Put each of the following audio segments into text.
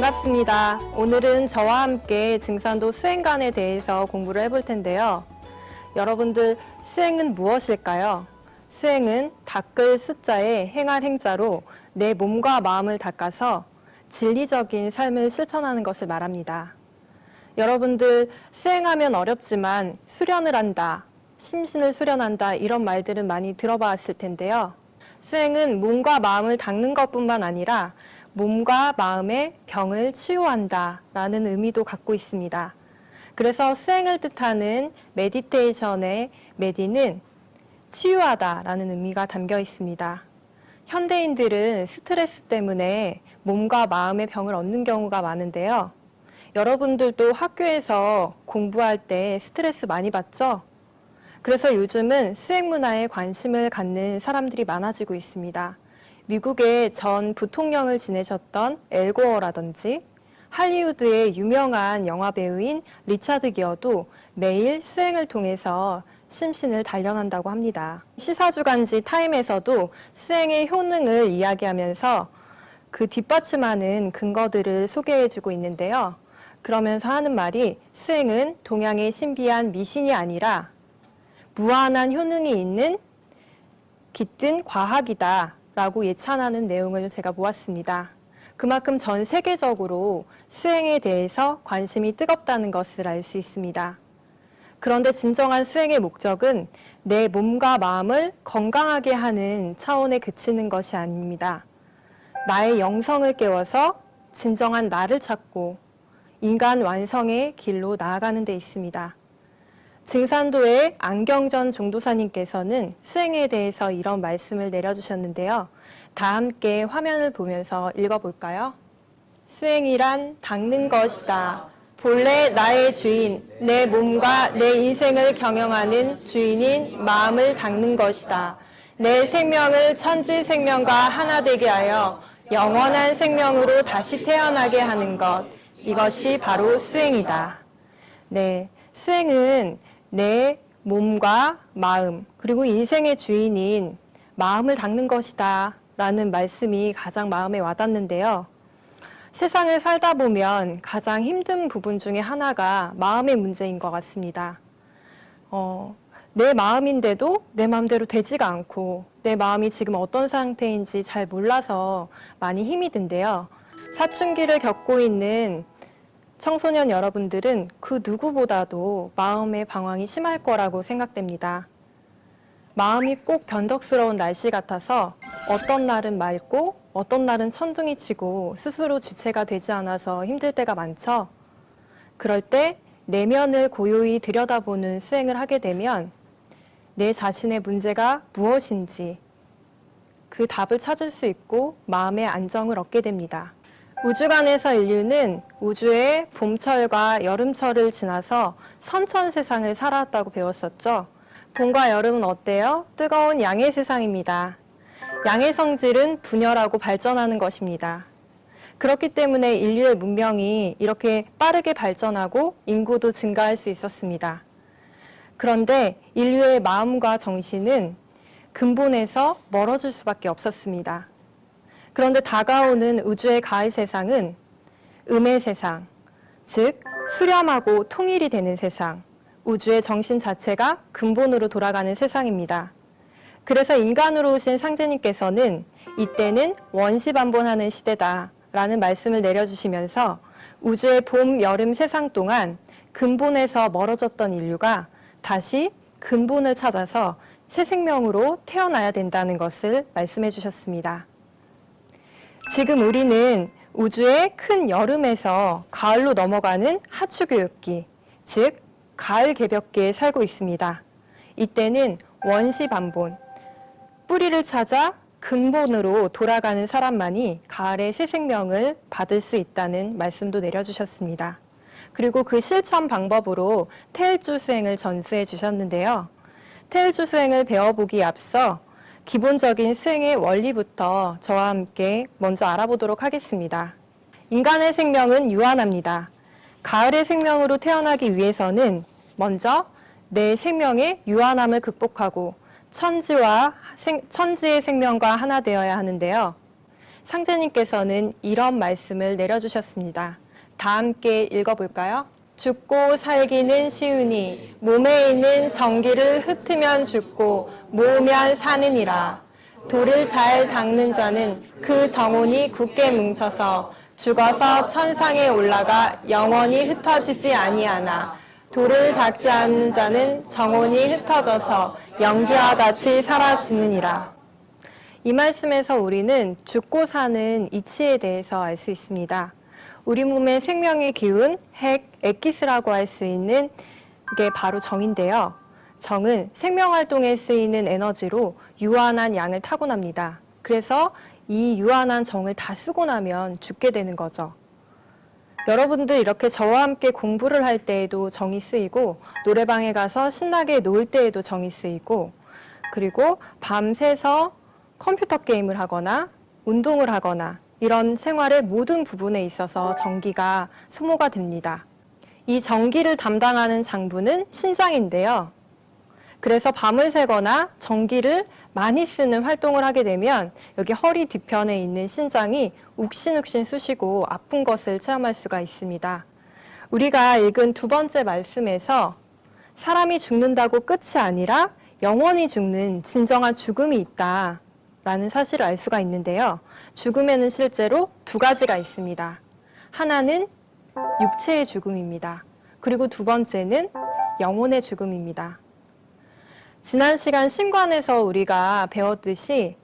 반갑습니다. 오늘은 저와 함께 증산도 수행관에 대해서 공부를 해볼 텐데요. 여러분들, 수행은 무엇일까요? 수행은 닦을 숫자에 행할 행자로 내 몸과 마음을 닦아서 진리적인 삶을 실천하는 것을 말합니다. 여러분들, 수행하면 어렵지만 수련을 한다, 심신을 수련한다 이런 말들은 많이 들어봤을 텐데요. 수행은 몸과 마음을 닦는 것뿐만 아니라 몸과 마음의 병을 치유한다 라는 의미도 갖고 있습니다. 그래서 수행을 뜻하는 메디테이션의 메디는 치유하다 라는 의미가 담겨 있습니다. 현대인들은 스트레스 때문에 몸과 마음의 병을 얻는 경우가 많은데요. 여러분들도 학교에서 공부할 때 스트레스 많이 받죠? 그래서 요즘은 수행 문화에 관심을 갖는 사람들이 많아지고 있습니다. 미국의 전 부통령을 지내셨던 엘 고어라든지 할리우드의 유명한 영화 배우인 리차드 기어도 매일 수행을 통해서 심신을 단련한다고 합니다. 시사주간지 타임에서도 수행의 효능을 이야기하면서 그 뒷받침하는 근거들을 소개해주고 있는데요. 그러면서 하는 말이 수행은 동양의 신비한 미신이 아니라 무한한 효능이 있는 깃든 과학이다 라고 예찬하는 내용을 제가 모았습니다. 그만큼 전 세계적으로 수행에 대해서 관심이 뜨겁다는 것을 알 수 있습니다. 그런데 진정한 수행의 목적은 내 몸과 마음을 건강하게 하는 차원에 그치는 것이 아닙니다. 나의 영성을 깨워서 진정한 나를 찾고 인간 완성의 길로 나아가는 데 있습니다. 증산도의 안경전 종도사님께서는 수행에 대해서 이런 말씀을 내려주셨는데요. 다 함께 화면을 보면서 읽어볼까요? 수행이란 닦는 것이다. 본래 나의 주인, 내 몸과 내 인생을 경영하는 주인인 마음을 닦는 것이다. 내 생명을 천지 생명과 하나 되게 하여 영원한 생명으로 다시 태어나게 하는 것. 이것이 바로 수행이다. 네, 수행은 내 몸과 마음, 그리고 인생의 주인인 마음을 닦는 것이다 라는 말씀이 가장 마음에 와닿는데요. 세상을 살다 보면 가장 힘든 부분 중에 하나가 마음의 문제인 것 같습니다. 내 마음인데도 내 마음대로 되지가 않고 내 마음이 지금 어떤 상태인지 잘 몰라서 많이 힘이 든데요. 사춘기를 겪고 있는 청소년 여러분들은 그 누구보다도 마음의 방황이 심할 거라고 생각됩니다. 마음이 꼭 변덕스러운 날씨 같아서 어떤 날은 맑고 어떤 날은 천둥이 치고 스스로 주체가 되지 않아서 힘들 때가 많죠. 그럴 때 내면을 고요히 들여다보는 수행을 하게 되면 내 자신의 문제가 무엇인지 그 답을 찾을 수 있고 마음의 안정을 얻게 됩니다. 우주관에서 인류는 우주의 봄철과 여름철을 지나서 선천 세상을 살아왔다고 배웠었죠. 봄과 여름은 어때요? 뜨거운 양의 세상입니다. 양의 성질은 분열하고 발전하는 것입니다. 그렇기 때문에 인류의 문명이 이렇게 빠르게 발전하고 인구도 증가할 수 있었습니다. 그런데 인류의 마음과 정신은 근본에서 멀어질 수밖에 없었습니다. 그런데 다가오는 우주의 가을 세상은 음의 세상, 즉 수렴하고 통일이 되는 세상, 우주의 정신 자체가 근본으로 돌아가는 세상입니다. 그래서 인간으로 오신 상제님께서는 이때는 원시반본하는 시대다라는 말씀을 내려주시면서 우주의 봄, 여름 세상 동안 근본에서 멀어졌던 인류가 다시 근본을 찾아서 새 생명으로 태어나야 된다는 것을 말씀해 주셨습니다. 지금 우리는 우주의 큰 여름에서 가을로 넘어가는 하추교육기, 즉 가을 개벽기에 살고 있습니다. 이때는 원시반본, 뿌리를 찾아 근본으로 돌아가는 사람만이 가을의 새 생명을 받을 수 있다는 말씀도 내려주셨습니다. 그리고 그 실천 방법으로 태일주 수행을 전수해 주셨는데요. 태일주 수행을 배워보기에 앞서 기본적인 수행의 원리부터 저와 함께 먼저 알아보도록 하겠습니다. 인간의 생명은 유한합니다. 가을의 생명으로 태어나기 위해서는 먼저 내 생명의 유한함을 극복하고 천지의 생명과 하나 되어야 하는데요. 상제님께서는 이런 말씀을 내려주셨습니다. 다 함께 읽어볼까요? 죽고 살기는 쉬우니 몸에 있는 정기를 흩으면 죽고 모으면 사느니라. 돌을 잘 닦는 자는 그 정혼이 굳게 뭉쳐서 죽어서 천상에 올라가 영원히 흩어지지 아니하나 돌을 닦지 않는 자는 정혼이 흩어져서 연기와 같이 사라지느니라. 이 말씀에서 우리는 죽고 사는 이치에 대해서 알 수 있습니다. 우리 몸의 생명의 기운, 핵, 엑기스라고 할 수 있는 게 바로 정인데요. 정은 생명활동에 쓰이는 에너지로 유한한 양을 타고납니다. 그래서 이 유한한 정을 다 쓰고 나면 죽게 되는 거죠. 여러분들 이렇게 저와 함께 공부를 할 때에도 정이 쓰이고 노래방에 가서 신나게 놀 때에도 정이 쓰이고 그리고 밤새서 컴퓨터 게임을 하거나 운동을 하거나 이런 생활의 모든 부분에 있어서 전기가 소모가 됩니다. 이 전기를 담당하는 장부는 신장인데요. 그래서 밤을 새거나 전기를 많이 쓰는 활동을 하게 되면 여기 허리 뒤편에 있는 신장이 욱신욱신 쑤시고 아픈 것을 체험할 수가 있습니다. 우리가 읽은 두 번째 말씀에서 사람이 죽는다고 끝이 아니라 영원히 죽는 진정한 죽음이 있다라는 사실을 알 수가 있는데요. 죽음에는 실제로 두 가지가 있습니다. 하나는 육체의 죽음입니다. 그리고 두 번째는 영혼의 죽음입니다. 지난 시간 신관에서 우리가 배웠듯이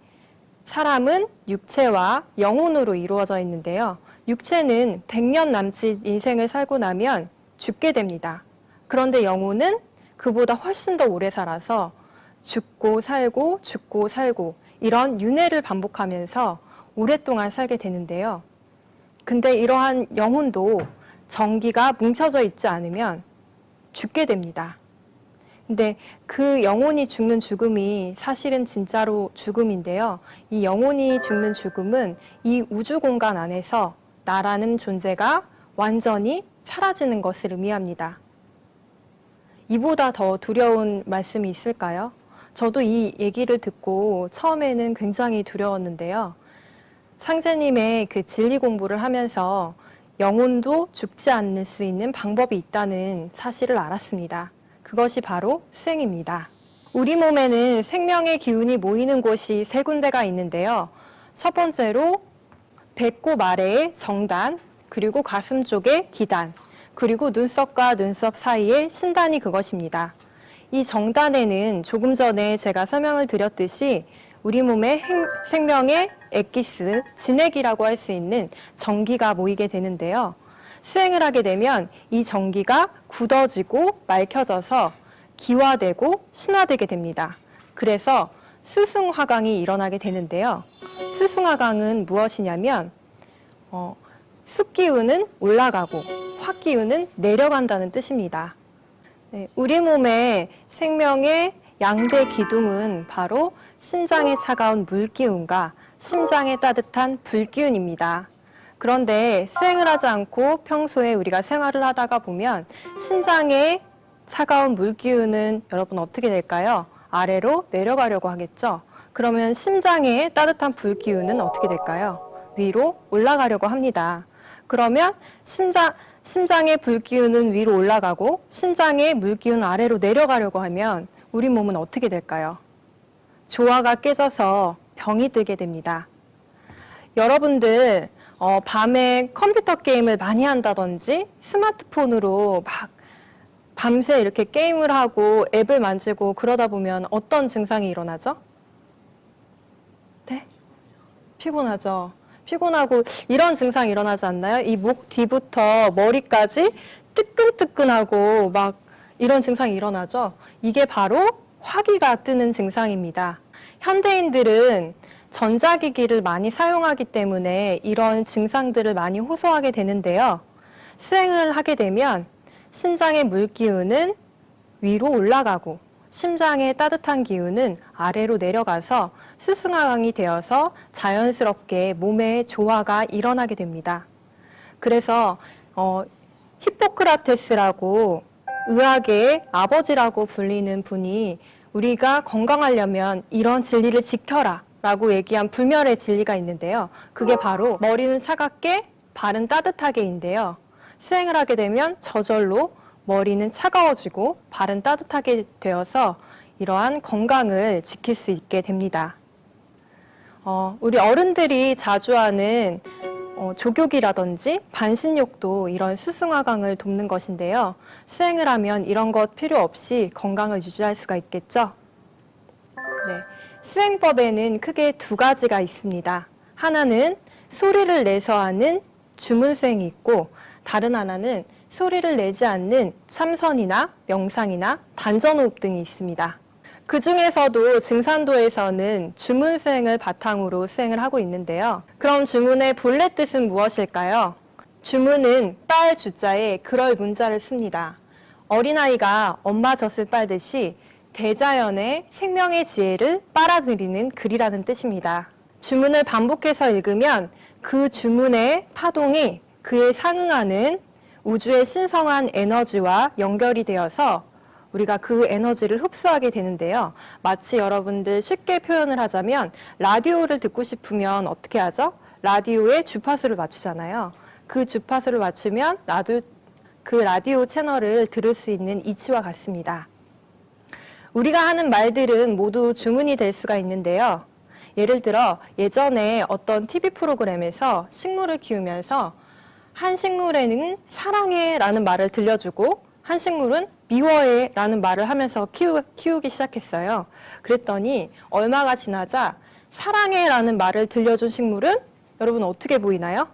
사람은 육체와 영혼으로 이루어져 있는데요. 육체는 100년 남짓 인생을 살고 나면 죽게 됩니다. 그런데 영혼은 그보다 훨씬 더 오래 살아서 죽고 살고 죽고 살고 이런 윤회를 반복하면서 오랫동안 살게 되는데요. 근데 이러한 영혼도 정기가 뭉쳐져 있지 않으면 죽게 됩니다. 근데 그 영혼이 죽는 죽음이 사실은 진짜로 죽음인데요. 이 영혼이 죽는 죽음은 이 우주 공간 안에서 나라는 존재가 완전히 사라지는 것을 의미합니다. 이보다 더 두려운 말씀이 있을까요? 저도 이 얘기를 듣고 처음에는 굉장히 두려웠는데요. 상제님의 그 진리 공부를 하면서 영혼도 죽지 않을 수 있는 방법이 있다는 사실을 알았습니다. 그것이 바로 수행입니다. 우리 몸에는 생명의 기운이 모이는 곳이 세 군데가 있는데요. 첫 번째로 배꼽 아래의 정단, 그리고 가슴 쪽의 기단, 그리고 눈썹과 눈썹 사이의 신단이 그것입니다. 이 정단에는 조금 전에 제가 설명을 드렸듯이 우리 몸의 생명의 엑기스, 진액이라고 할 수 있는 전기가 모이게 되는데요. 수행을 하게 되면 이 전기가 굳어지고 맑혀져서 기화되고 신화되게 됩니다. 그래서 수승화강이 일어나게 되는데요. 수승화강은 무엇이냐면 숫기운은 올라가고 화기운은 내려간다는 뜻입니다. 네, 우리 몸의 생명의 양대 기둥은 바로 신장의 차가운 물기운과 심장의 따뜻한 불기운입니다. 그런데 수행을 하지 않고 평소에 우리가 생활을 하다가 보면 신장의 차가운 물기운은 여러분 어떻게 될까요? 아래로 내려가려고 하겠죠? 그러면 심장의 따뜻한 불기운은 어떻게 될까요? 위로 올라가려고 합니다. 그러면 심장의 불기운은 위로 올라가고 심장의 물기운은 아래로 내려가려고 하면 우리 몸은 어떻게 될까요? 조화가 깨져서 병이 들게 됩니다. 여러분들 밤에 컴퓨터 게임을 많이 한다든지 스마트폰으로 막 밤새 이렇게 게임을 하고 앱을 만지고 그러다 보면 어떤 증상이 일어나죠? 네? 피곤하죠. 피곤하고 이런 증상이 일어나지 않나요? 이 목 뒤부터 머리까지 뜨끈뜨끈하고 막 이런 증상이 일어나죠. 이게 바로 화기가 뜨는 증상입니다. 현대인들은 전자기기를 많이 사용하기 때문에 이런 증상들을 많이 호소하게 되는데요. 수행을 하게 되면 심장의 물기운은 위로 올라가고 심장의 따뜻한 기운은 아래로 내려가서 스승하강이 되어서 자연스럽게 몸의 조화가 일어나게 됩니다. 그래서 히포크라테스라고 의학의 아버지라고 불리는 분이 우리가 건강하려면 이런 진리를 지켜라 라고 얘기한 불멸의 진리가 있는데요. 그게 바로 머리는 차갑게 발은 따뜻하게인데요. 수행을 하게 되면 저절로 머리는 차가워지고 발은 따뜻하게 되어서 이러한 건강을 지킬 수 있게 됩니다. 우리 어른들이 자주 하는 족욕이라든지 반신욕도 이런 수승화강을 돕는 것인데요. 수행을 하면 이런 것 필요 없이 건강을 유지할 수가 있겠죠? 네, 수행법에는 크게 두 가지가 있습니다. 하나는 소리를 내서 하는 주문수행이 있고 다른 하나는 소리를 내지 않는 참선이나 명상이나 단전호흡 등이 있습니다. 그 중에서도 증산도에서는 주문 수행을 바탕으로 수행을 하고 있는데요. 그럼 주문의 본래 뜻은 무엇일까요? 주문은 빨 주자에 그럴 문자를 씁니다. 어린아이가 엄마 젖을 빨듯이 대자연의 생명의 지혜를 빨아들이는 글이라는 뜻입니다. 주문을 반복해서 읽으면 그 주문의 파동이 그에 상응하는 우주의 신성한 에너지와 연결이 되어서 우리가 그 에너지를 흡수하게 되는데요. 마치 여러분들 쉽게 표현을 하자면 라디오를 듣고 싶으면 어떻게 하죠? 라디오에 주파수를 맞추잖아요. 그 주파수를 맞추면 나도 그 라디오 채널을 들을 수 있는 이치와 같습니다. 우리가 하는 말들은 모두 주문이 될 수가 있는데요. 예를 들어 예전에 어떤 TV 프로그램에서 식물을 키우면서 한 식물에는 사랑해라는 말을 들려주고 한 식물은 미워해라는 말을 하면서 키우기 시작했어요. 그랬더니 얼마가 지나자 사랑해라는 말을 들려준 식물은 여러분 어떻게 보이나요?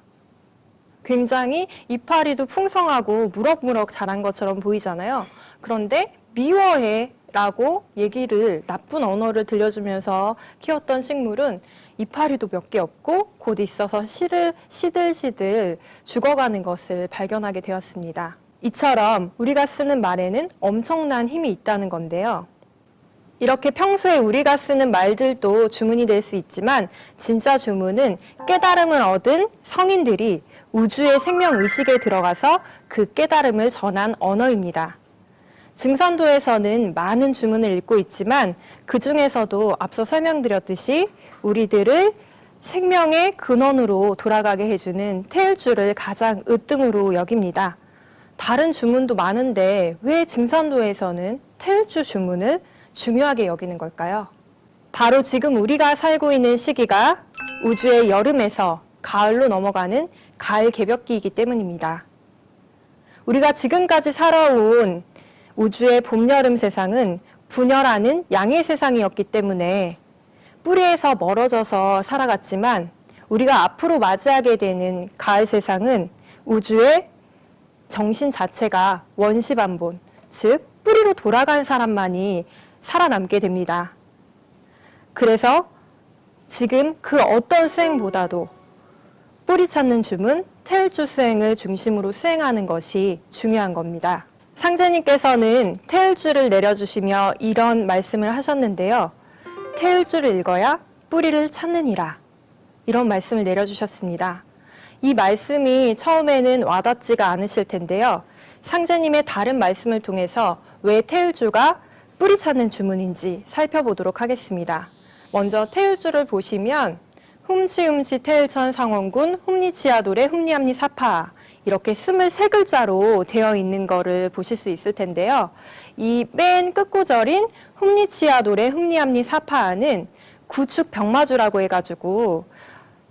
굉장히 이파리도 풍성하고 무럭무럭 자란 것처럼 보이잖아요. 그런데 미워해라고 얘기를 나쁜 언어를 들려주면서 키웠던 식물은 이파리도 몇 개 없고 곧 있어서 시들시들 죽어가는 것을 발견하게 되었습니다. 이처럼 우리가 쓰는 말에는 엄청난 힘이 있다는 건데요. 이렇게 평소에 우리가 쓰는 말들도 주문이 될 수 있지만 진짜 주문은 깨달음을 얻은 성인들이 우주의 생명의식에 들어가서 그 깨달음을 전한 언어입니다. 증산도에서는 많은 주문을 읽고 있지만 그 중에서도 앞서 설명드렸듯이 우리들을 생명의 근원으로 돌아가게 해주는 태을주를 가장 으뜸으로 여깁니다. 다른 주문도 많은데 왜 증산도에서는 태을주 주문을 중요하게 여기는 걸까요? 바로 지금 우리가 살고 있는 시기가 우주의 여름에서 가을로 넘어가는 가을 개벽기이기 때문입니다. 우리가 지금까지 살아온 우주의 봄, 여름 세상은 분열하는 양의 세상이었기 때문에 뿌리에서 멀어져서 살아갔지만 우리가 앞으로 맞이하게 되는 가을 세상은 우주의 정신 자체가 원시반본, 즉 뿌리로 돌아간 사람만이 살아남게 됩니다. 그래서 지금 그 어떤 수행보다도 뿌리 찾는 주문, 태을주 수행을 중심으로 수행하는 것이 중요한 겁니다. 상제님께서는 태을주를 내려주시며 이런 말씀을 하셨는데요. 태을주를 읽어야 뿌리를 찾느니라. 이런 말씀을 내려주셨습니다. 이 말씀이 처음에는 와닿지가 않으실 텐데요. 상제님의 다른 말씀을 통해서 왜 태을주가 뿌리 찾는 주문인지 살펴보도록 하겠습니다. 먼저 태을주를 보시면 훔치훔치 태을천 상원군 훔니치아도레 훔니암니 사파 이렇게 23글자로 되어 있는 거를 보실 수 있을 텐데요. 이 맨 끝구절인 훔니치아도레 훔니암니 사파는 구축 병마주라고 해가지고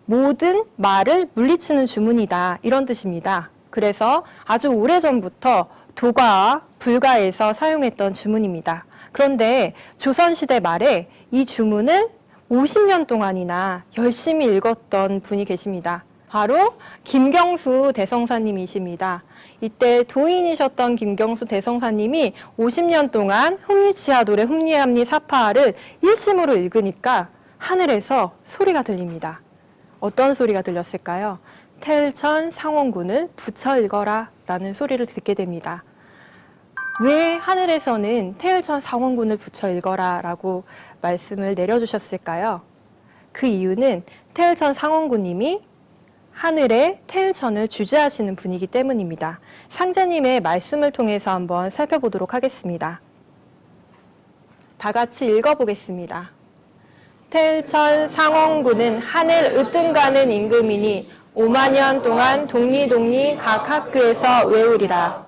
모든 말을 물리치는 주문이다 이런 뜻입니다. 그래서 아주 오래전부터 도가와 불가에서 사용했던 주문입니다. 그런데 조선시대 말에 이 주문을 50년 동안이나 열심히 읽었던 분이 계십니다. 바로 김경수 대성사님이십니다. 이때 도인이셨던 김경수 대성사님이 50년 동안 훔니치아도레 훔니암니 사파를 일심으로 읽으니까 하늘에서 소리가 들립니다. 어떤 소리가 들렸을까요? 태을천 상원군을 붙여 읽어라 라는 소리를 듣게 됩니다. 왜 하늘에서는 태을천 상원군을 붙여 읽어라 라고 말씀을 내려주셨을까요? 그 이유는 태을천 상원군님이 하늘에 태을천을 주재하시는 분이기 때문입니다. 상제님의 말씀을 통해서 한번 살펴보도록 하겠습니다. 다 같이 읽어보겠습니다. 태일천 상원군은 하늘 으뜸가는 임금이니 5만 년 동안 동리동리 각 학교에서 외우리라.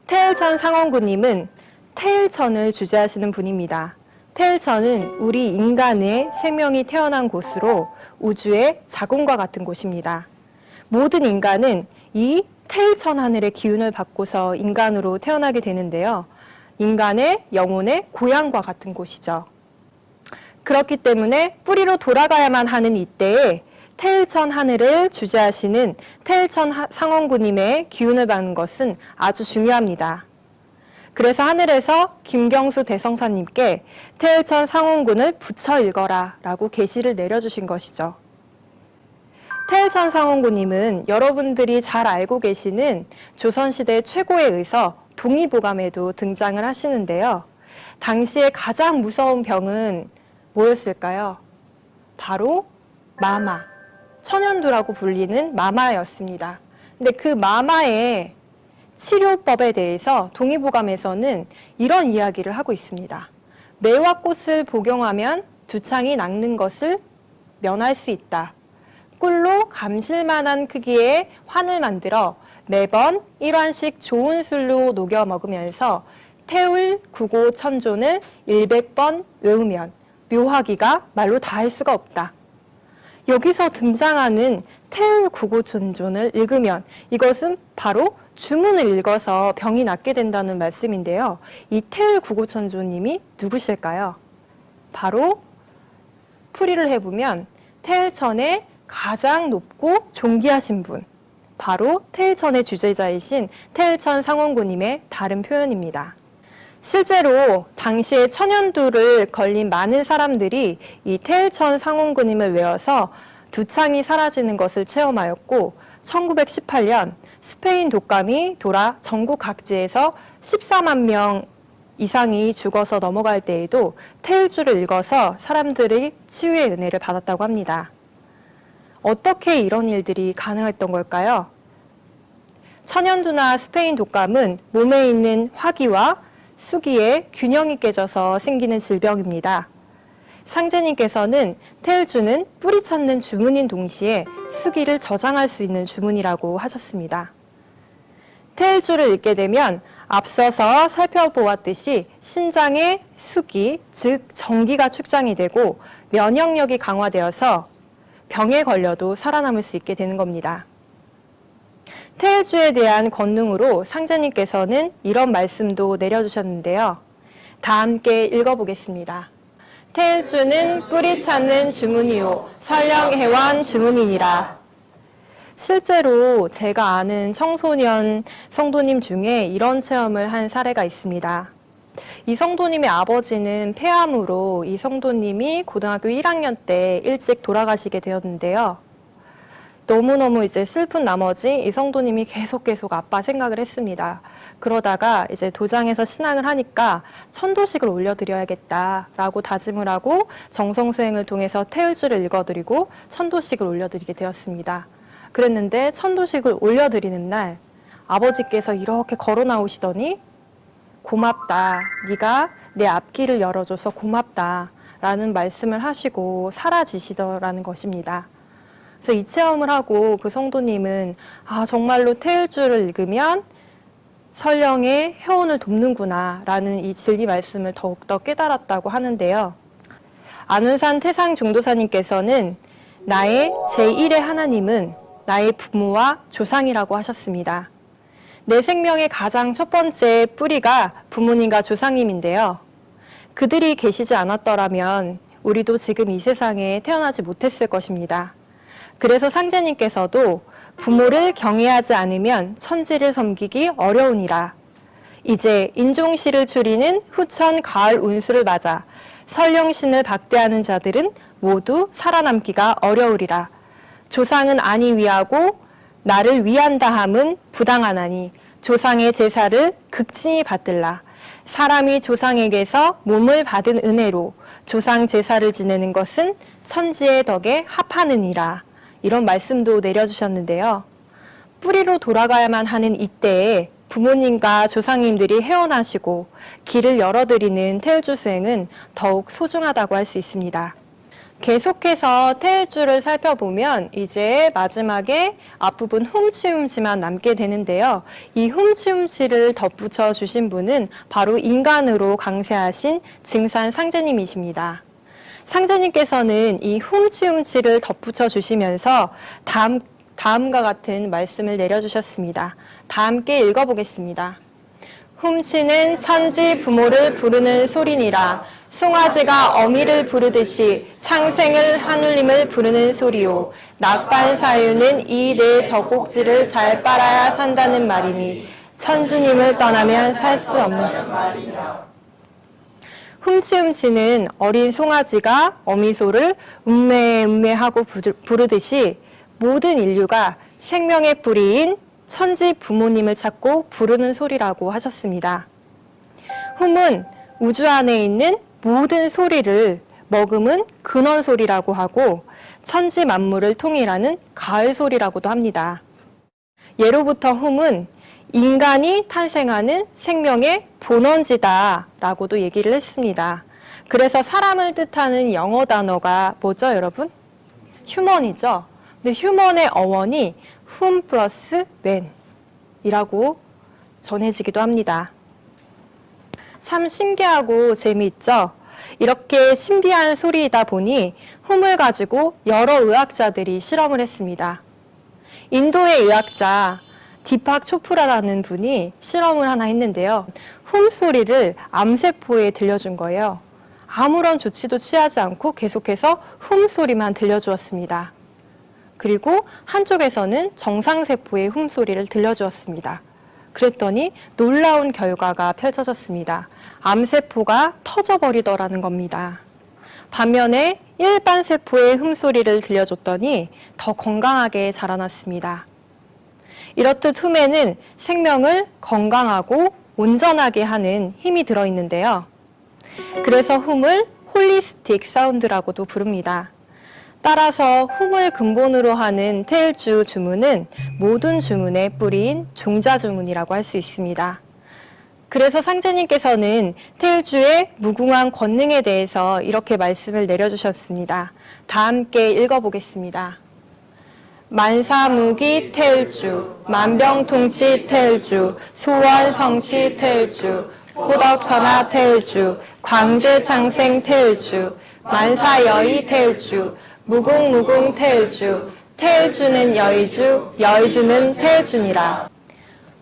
태일천 상원군님은 태일천을 주재하시는 분입니다. 태일천은 우리 인간의 생명이 태어난 곳으로 우주의 자궁과 같은 곳입니다. 모든 인간은 이 태일천 하늘의 기운을 받고서 인간으로 태어나게 되는데요. 인간의 영혼의 고향과 같은 곳이죠. 그렇기 때문에 뿌리로 돌아가야만 하는 이때에 태일천 하늘을 주재하시는 태일천 상원군님의 기운을 받는 것은 아주 중요합니다. 그래서 하늘에서 김경수 대성사님께 태일천 상원군을 붙여 읽어라 라고 계시를 내려주신 것이죠. 태일천 상원군님은 여러분들이 잘 알고 계시는 조선시대 최고의 의서 동의보감에도 등장을 하시는데요. 당시에 가장 무서운 병은 뭐였을까요? 바로 마마, 천연두라고 불리는 마마였습니다. 근데 그 마마의 치료법에 대해서 동의보감에서는 이런 이야기를 하고 있습니다. 매화꽃을 복용하면 두창이 낫는 것을 면할 수 있다. 꿀로 감실만한 크기의 환을 만들어 매번 1환씩 좋은 술로 녹여 먹으면서 태울 구고 천존을 100번 외우면 묘하기가 말로 다할 수가 없다. 여기서 등장하는 태울 구고 천존을 읽으면 이것은 바로 주문을 읽어서 병이 낫게 된다는 말씀인데요. 이 태울 구고 천존님이 누구실까요? 바로 풀이를 해보면 태일천의 가장 높고 존귀하신 분, 바로 태일천의 주재자이신 태일천 상원군님의 다른 표현입니다. 실제로 당시에 천연두를 걸린 많은 사람들이 이 태일천 상원군님을 외워서 두창이 사라지는 것을 체험하였고 1918년 스페인 독감이 돌아 전국 각지에서 14만 명 이상이 죽어서 넘어갈 때에도 태일주를 읽어서 사람들이 치유의 은혜를 받았다고 합니다. 어떻게 이런 일들이 가능했던 걸까요? 천연두나 스페인 독감은 몸에 있는 화기와 수기의 균형이 깨져서 생기는 질병입니다. 상제님께서는 태일주는 뿌리 찾는 주문인 동시에 수기를 저장할 수 있는 주문이라고 하셨습니다. 태일주를 읽게 되면 앞서서 살펴보았듯이 신장의 수기, 즉 정기가 축장이 되고 면역력이 강화되어서 병에 걸려도 살아남을 수 있게 되는 겁니다. 태일주에 대한 권능으로 상제님께서는 이런 말씀도 내려주셨는데요. 다 함께 읽어보겠습니다. 태일주는 뿌리 찾는 주문이요 설령해원 주문이니라. 실제로 제가 아는 청소년 성도님 중에 이런 체험을 한 사례가 있습니다. 이 성도님의 아버지는 폐암으로 이 성도님이 고등학교 1학년 때 일찍 돌아가시게 되었는데요. 너무너무 이제 슬픈 나머지 이 성도님이 계속 아빠 생각을 했습니다. 그러다가 이제 도장에서 신앙을 하니까 천도식을 올려드려야겠다라고 다짐을 하고 정성수행을 통해서 태일주를 읽어드리고 천도식을 올려드리게 되었습니다. 그랬는데 천도식을 올려드리는 날 아버지께서 이렇게 걸어 나오시더니 고맙다. 네가 내 앞길을 열어줘서 고맙다. 라는 말씀을 하시고 사라지시더라는 것입니다. 그래서 이 체험을 하고 그 성도님은 정말로 태일주를 읽으면 설령의 해원을 돕는구나 라는 이 진리 말씀을 더욱더 깨달았다고 하는데요. 안운산 태상종도사님께서는 나의 제1의 하나님은 나의 부모와 조상이라고 하셨습니다. 내 생명의 가장 첫 번째 뿌리가 부모님과 조상님인데요. 그들이 계시지 않았더라면 우리도 지금 이 세상에 태어나지 못했을 것입니다. 그래서 상제님께서도 부모를 경외하지 않으면 천지를 섬기기 어려우니라. 이제 인종시를 추리는 후천 가을 운수를 맞아 설령신을 박대하는 자들은 모두 살아남기가 어려우리라. 조상은 아니 위하고 나를 위한다 함은 부당하나니 조상의 제사를 극진히 받들라. 사람이 조상에게서 몸을 받은 은혜로 조상 제사를 지내는 것은 천지의 덕에 합하느니라. 이런 말씀도 내려주셨는데요. 뿌리로 돌아가야만 하는 이때에 부모님과 조상님들이 해원하시고 길을 열어드리는 태일주 수행은 더욱 소중하다고 할 수 있습니다. 계속해서 태일주를 살펴보면 이제 마지막에 앞부분 훔치훔치만 남게 되는데요. 이 훔치훔치를 덧붙여 주신 분은 바로 인간으로 강세하신 증산 상제님이십니다. 상제님께서는 이 훔치훔치를 덧붙여 주시면서 다음과 같은 말씀을 내려주셨습니다. 다 함께 읽어보겠습니다. 훔치는 천지 부모를 부르는 소리니라. 송아지가 어미를 부르듯이 창생을 하늘님을 부르는 소리요. 낙반 사유는 이 네 젖꼭지를 잘 빨아야 산다는 말이니 천주님을 떠나면 살 수 없는 말이라. 훔치훔치는 어린 송아지가 어미소를 음매하고 부르듯이 모든 인류가 생명의 뿌리인 천지 부모님을 찾고 부르는 소리라고 하셨습니다. 훔은 우주 안에 있는 모든 소리를 머금은 근원 소리라고 하고 천지 만물을 통일하는 가을 소리라고도 합니다. 예로부터 훔은 인간이 탄생하는 생명의 본원지다라고도 얘기를 했습니다. 그래서 사람을 뜻하는 영어 단어가 뭐죠, 여러분? 휴먼이죠. 근데 휴먼의 어원이 whom 플러스 man이라고 전해지기도 합니다. 참 신기하고 재미있죠? 이렇게 신비한 소리이다 보니 훔을 가지고 여러 의학자들이 실험을 했습니다. 인도의 의학자 디팍 초프라라는 분이 실험을 하나 했는데요. 훔 소리를 암세포에 들려준 거예요. 아무런 조치도 취하지 않고 계속해서 훔 소리만 들려주었습니다. 그리고 한쪽에서는 정상세포의 훔 소리를 들려주었습니다. 그랬더니 놀라운 결과가 펼쳐졌습니다. 암세포가 터져버리더라는 겁니다. 반면에 일반 세포의 훔소리를 들려줬더니 더 건강하게 자라났습니다. 이렇듯 훔에는 생명을 건강하고 온전하게 하는 힘이 들어있는데요. 그래서 훔을 홀리스틱 사운드라고도 부릅니다. 따라서 훔을 근본으로 하는 태일주 주문은 모든 주문의 뿌리인 종자주문이라고 할 수 있습니다. 그래서 상제님께서는 태일주의 무궁한 권능에 대해서 이렇게 말씀을 내려주셨습니다. 다 함께 읽어보겠습니다. 만사무기 태일주, 만병통치 태일주, 소원성취 태일주, 호덕천하 태일주, 광제창생 태일주, 만사여의 태일주, 무궁무궁 태일주, 태일주는 여의주, 여의주는 태일주니라.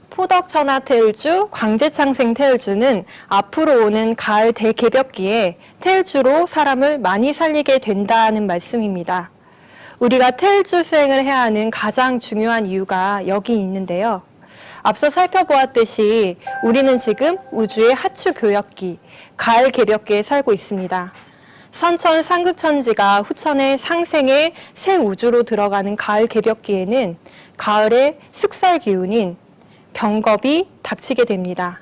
포덕천하 태일주, 광제창생 태일주는 앞으로 오는 가을 대개벽기에 태일주로 사람을 많이 살리게 된다는 말씀입니다. 우리가 태일주 수행을 해야 하는 가장 중요한 이유가 여기 있는데요. 앞서 살펴보았듯이 우리는 지금 우주의 하추 교역기, 가을 개벽기에 살고 있습니다. 선천 상극천지가 후천의 상생의 새 우주로 들어가는 가을 개벽기에는 가을의 숙살 기운인 병겁이 닥치게 됩니다.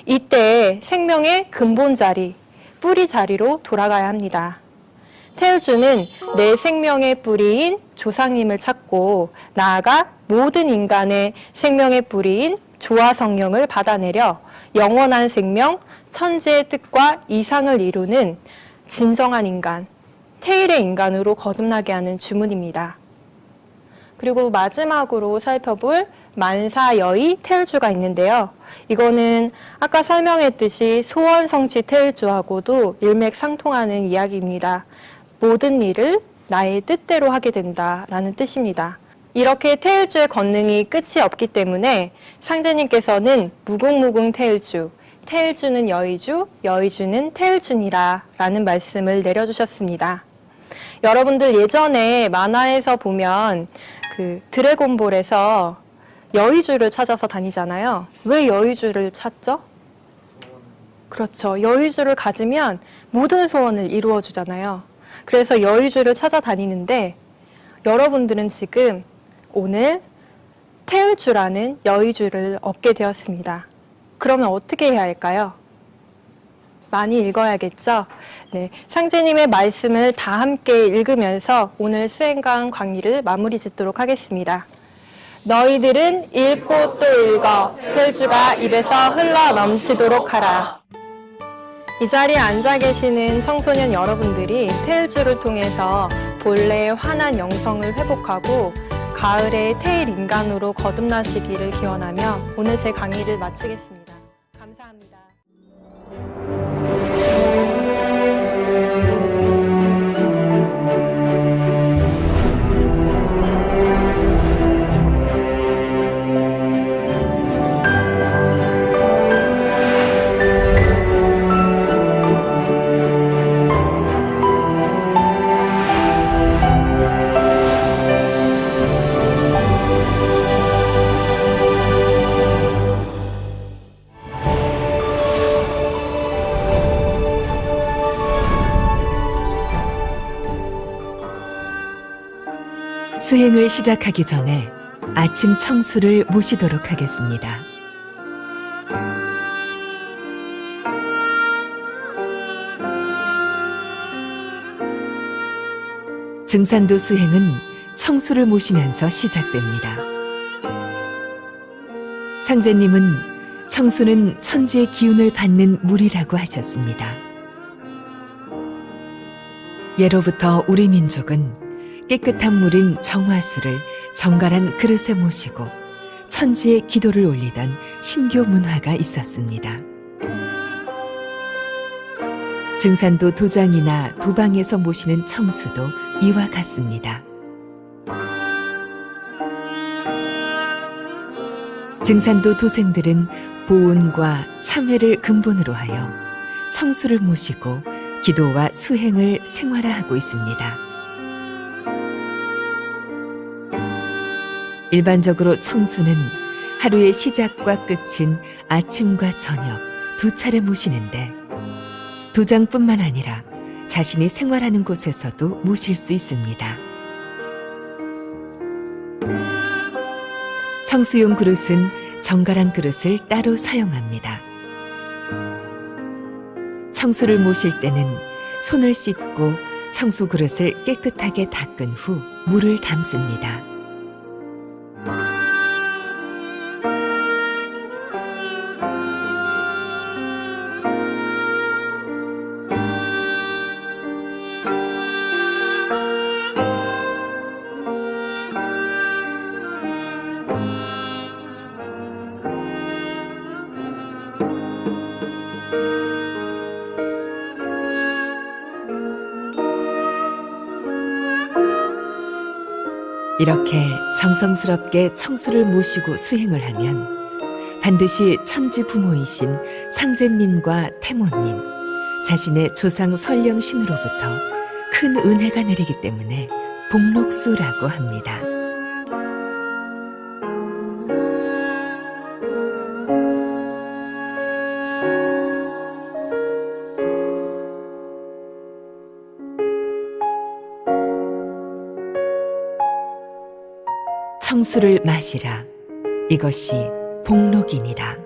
이때 생명의 근본 자리, 뿌리 자리로 돌아가야 합니다. 태일주는 내 생명의 뿌리인 조상님을 찾고 나아가 모든 인간의 생명의 뿌리인 조화성령을 받아내려 영원한 생명, 천지의 뜻과 이상을 이루는 진정한 인간, 태일의 인간으로 거듭나게 하는 주문입니다. 그리고 마지막으로 살펴볼 만사여의 태일주가 있는데요. 이거는 아까 설명했듯이 소원성취 태일주하고도 일맥상통하는 이야기입니다. 모든 일을 나의 뜻대로 하게 된다라는 뜻입니다. 이렇게 태일주의 권능이 끝이 없기 때문에 상제님께서는 무궁무궁 태일주, 태일주는 여의주, 여의주는 태일주니라 라는 말씀을 내려주셨습니다. 여러분들 예전에 만화에서 보면 그 드래곤볼에서 여의주를 찾아서 다니잖아요. 왜 여의주를 찾죠? 그렇죠. 여의주를 가지면 모든 소원을 이루어 주잖아요. 그래서 여의주를 찾아다니는데 여러분들은 지금 오늘 태일주라는 여의주를 얻게 되었습니다. 그러면 어떻게 해야 할까요? 많이 읽어야겠죠? 네, 상제님의 말씀을 다 함께 읽으면서 오늘 수행강 강의를 마무리 짓도록 하겠습니다. 너희들은 읽고 또 읽어 태일주가 입에서 흘러 넘치도록 하라. 이 자리에 앉아 계시는 청소년 여러분들이 테일즈를 통해서 본래의 환한 영성을 회복하고 가을의 테일 인간으로 거듭나시기를 기원하며 오늘 제 강의를 마치겠습니다. 감사합니다. 수행을 시작하기 전에 아침 청수를 모시도록 하겠습니다. 증산도 수행은 청수를 모시면서 시작됩니다. 상제님은 청수는 천지의 기운을 받는 물이라고 하셨습니다. 예로부터 우리 민족은 깨끗한 물인 정화수를 정갈한 그릇에 모시고 천지에 기도를 올리던 신교 문화가 있었습니다. 증산도 도장이나 도방에서 모시는 청수도 이와 같습니다. 증산도 도생들은 보온과 참회를 근본으로 하여 청수를 모시고 기도와 수행을 생활화하고 있습니다. 일반적으로 청수는 하루의 시작과 끝인 아침과 저녁 두 차례 모시는데 도장뿐만 아니라 자신이 생활하는 곳에서도 모실 수 있습니다. 청수용 그릇은 정갈한 그릇을 따로 사용합니다. 청수를 모실 때는 손을 씻고 청수 그릇을 깨끗하게 닦은 후 물을 담습니다. 이렇게 정성스럽게 청수를 모시고 수행을 하면 반드시 천지 부모이신 상제님과 태모님, 자신의 조상 설령 신으로부터 큰 은혜가 내리기 때문에 복록수라고 합니다. 청수를 마시라. 이것이 복록이니라.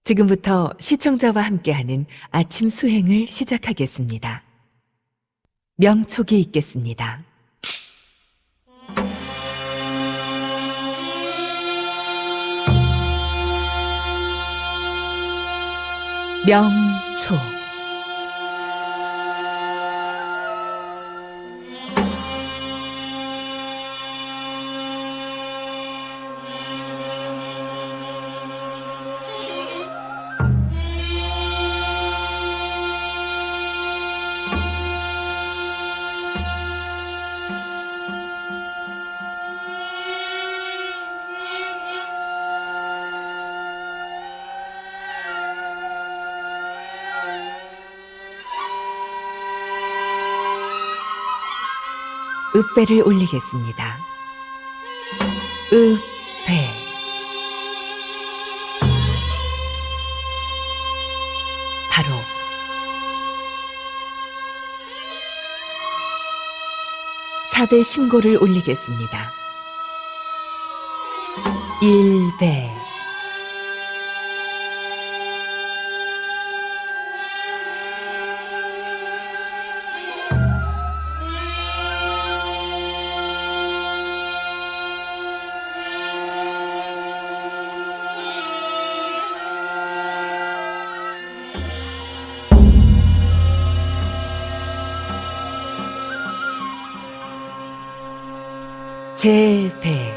지금부터 시청자와 함께하는 아침 수행을 시작하겠습니다. 명촉이 있겠습니다. 명초. 읍배를 올리겠습니다. 읍배. 바로 사배 신고를 올리겠습니다. 일배. 재배.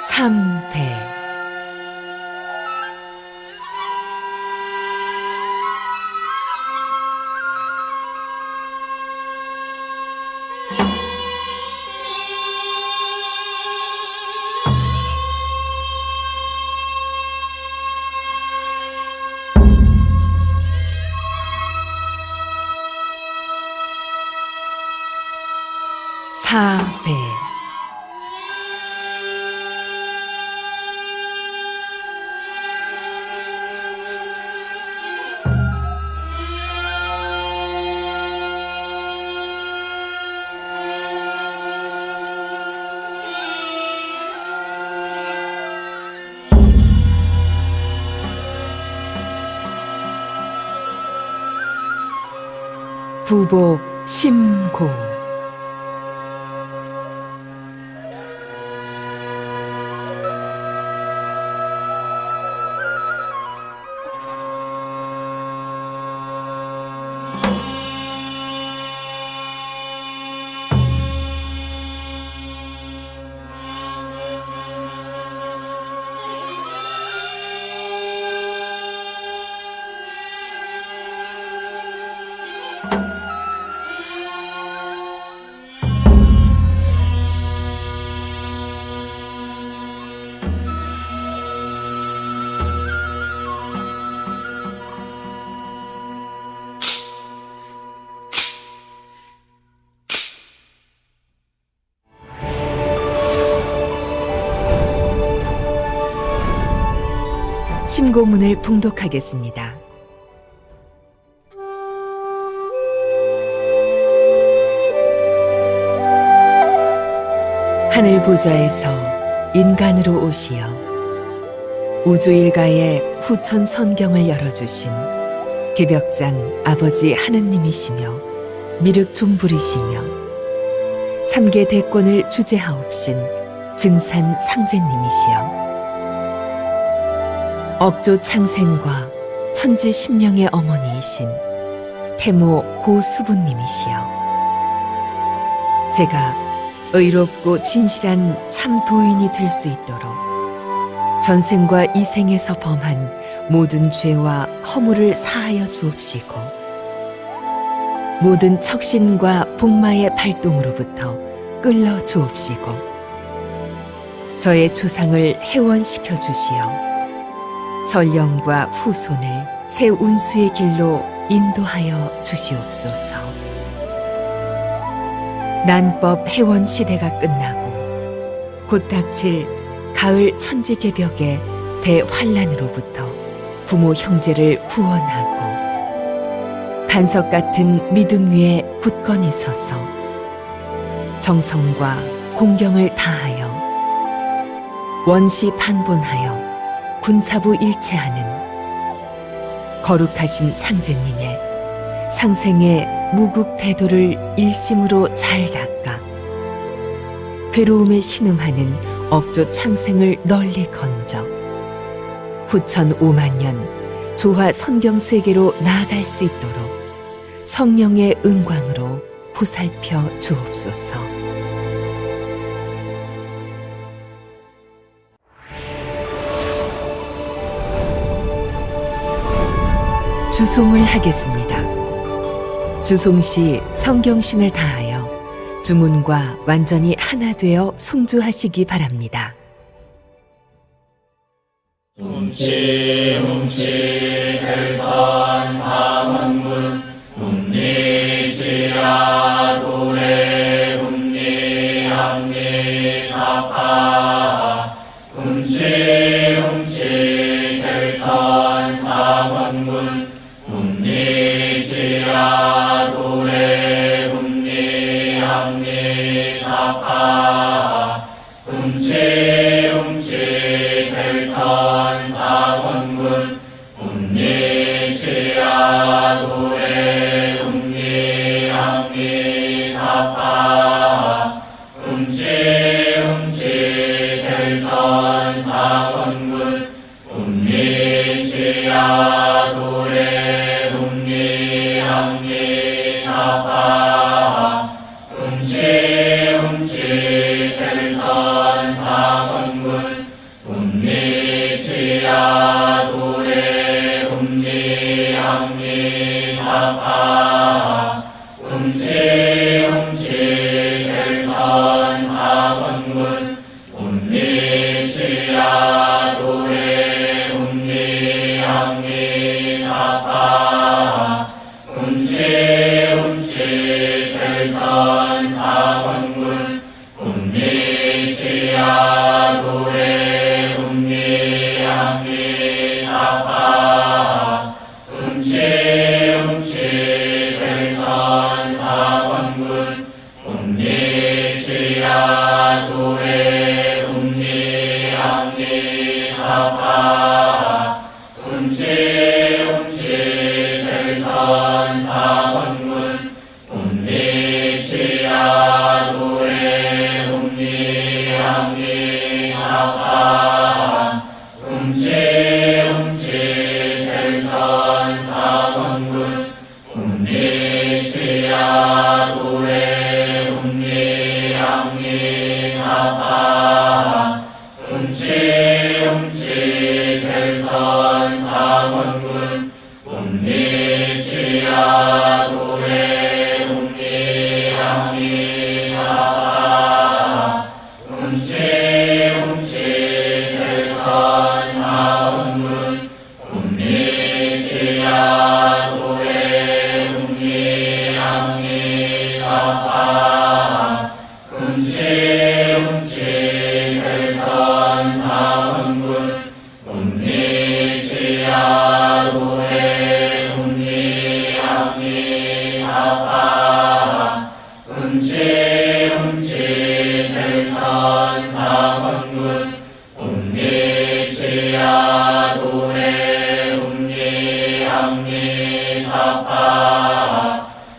삼배. 사배. 부복 심고. 심고문을 봉독하겠습니다. 하늘 보좌에서 인간으로 오시어 우주일가의 후천 선경을 열어주신 개벽장 아버지 하느님이시며 미륵 종불이시며 삼계 대권을 주재하옵신 증산 상제님이시여 업조 창생과 천지 신명의 어머니이신 태모 고수부님이시여 제가 의롭고 진실한 참 도인이 될 수 있도록 전생과 이생에서 범한 모든 죄와 허물을 사하여 주옵시고 모든 척신과 복마의 발동으로부터 끌러 주옵시고 저의 조상을 해원시켜 주시어 설령과 후손을 새 운수의 길로 인도하여 주시옵소서. 난법 해원 시대가 끝나고 곧 닥칠 가을 천지개벽의 대환란으로부터 부모 형제를 구원하고 반석 같은 믿음 위에 굳건히 서서 정성과 공경을 다하여 원시 반본하여 군사부 일체하는 거룩하신 상제님의 상생의 무국 태도를 일심으로 잘 닦아 괴로움에 신음하는 업조 창생을 널리 건져 후천 5만 년 조화 선경 세계로 나아갈 수 있도록 성령의 은광으로 보살펴 주옵소서. 주송을 하겠습니다. 주송시 성경신을 다하여 주문과 완전히 하나 되어 송주하시기 바랍니다. 훔치 들선 사문군 훔리시야 도래 훔리 암리 사파 훔치 들선 사문군 훔리시야 도래 훔리 암리 사파 훔치 들선 사 합리사파 훔치 별천 상원군 훔리지야 도래 합리사파 훔치 별천 상원군 훔리지야 도래 합리사파 훔치 별천 상원군 훔리지야 도래 합리사파 훔치 별천 상원군 훔리지야 도래 합리사파 훔치 별천 상원군 훔리지야 도래 합리사파 훔치 별천 상원군 훔리지야 도래 합리사파 훔치 별천 상원군 훔리지야 도래 합리사파 훔치 별천 상원군 훔리지야 도래 합리사파 훔치 별천 상원군 훔리지야 도래 합리사파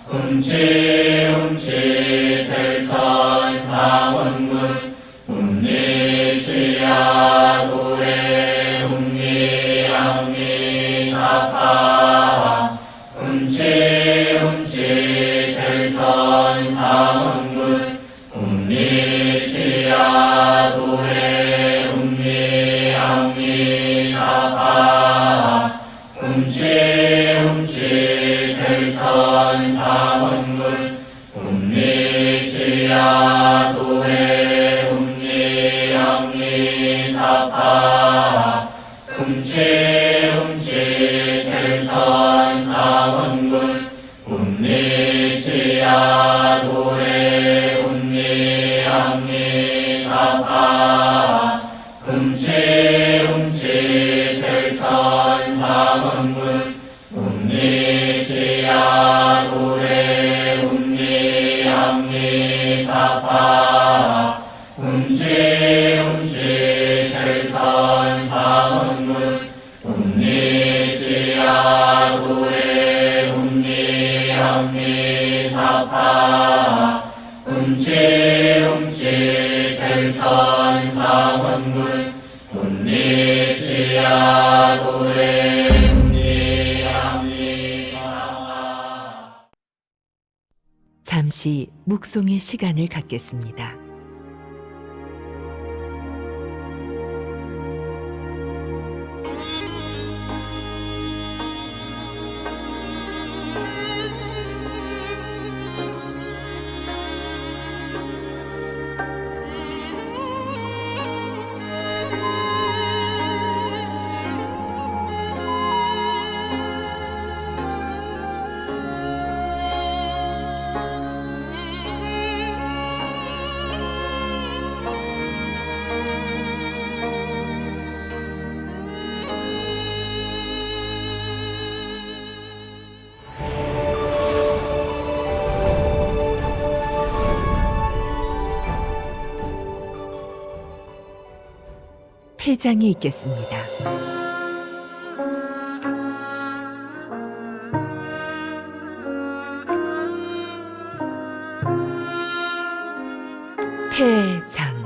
훔치 별천 상원군 훔리지야 도래 합리사파 훔치 별천 상원군 훔리지야 도래 합리사파 훔치 별천 상원군 훔리지야 도래 합리사파 훔치 별천 상원군 훔리지야 도래 합리사파 훔치 별천 상원군 훔리지야 도래 합리사파 훔치 별천 상원군 훔리지야 도래 합리사파 훔치 별천 상원군 훔리지야 도래 합리사파 훔치 별천 상원군 훔리지야 도래 합리사파. 잠시 묵송의 시간을 갖겠습니다. 폐장이 있겠습니다. 폐장.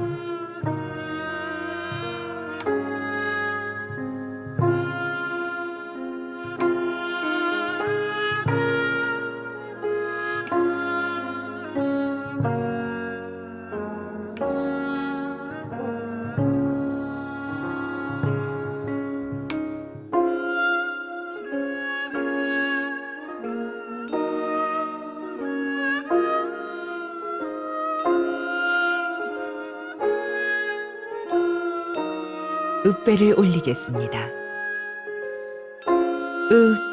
읍배를 올리겠습니다. 읍